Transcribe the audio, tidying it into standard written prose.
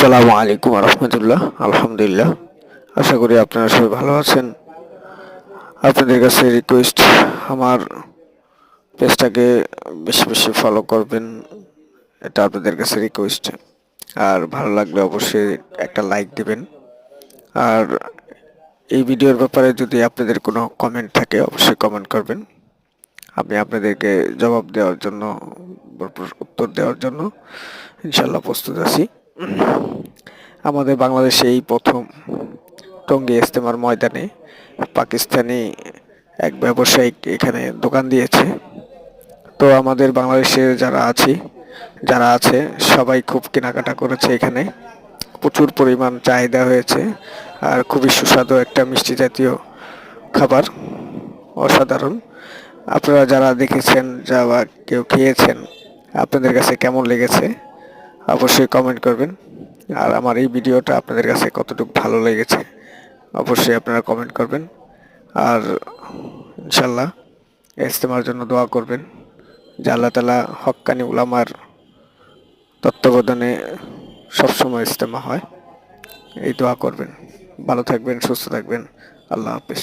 আসসালামু আলাইকুম রহমতুল্লাহ। আলহামদুলিল্লাহ, আশা করি আপনারা সবাই ভালো আছেন। আপনাদের কাছে রিকোয়েস্ট, আমার পেজটাকে বেশি বেশি ফলো করবেন, এটা আপনাদের কাছে রিকোয়েস্ট। আর ভালো লাগলে অবশ্যই একটা লাইক দিবেন। আর এই ভিডিওর ব্যাপারে যদি আপনাদের কোনো কমেন্ট থাকে অবশ্যই কমেন্ট করবেন। আমি আপনাদেরকে জবাব দেওয়ার জন্য, উত্তর দেওয়ার জন্য ইনশাল্লাহ প্রস্তুত আছি। আমাদের বাংলাদেশে এই প্রথম টঙ্গী ইজতেমার ময়দানে পাকিস্তানি এক ব্যবসায়িক এখানে দোকান দিয়েছে। তো আমাদের বাংলাদেশে যারা আছে সবাই খুব কেনাকাটা করেছে। এখানে প্রচুর পরিমাণ চাহিদা হয়েছে। আর খুবই সুস্বাদু একটা মিষ্টি জাতীয় খাবার, অসাধারণ। আপনারা যারা দেখেছেন বা কেউ খেয়েছেন, আপনাদের কাছে কেমন লেগেছে অবশ্যই কমেন্ট করবেন। আর আমার এই ভিডিওটা আপনাদের কাছে কতটুকু ভালো লেগেছে অবশ্যই আপনারা কমেন্ট করবেন। আর ইনশাল্লাহ ইজতেমার জন্য দোয়া করবেন যে আল্লাহ তাআলা হক্কানি উলামার তত্ত্বাবধানে সবসময় ইজতেমা হয়, এই দোয়া করবেন। ভালো থাকবেন, সুস্থ থাকবেন। আল্লাহ হাফেজ।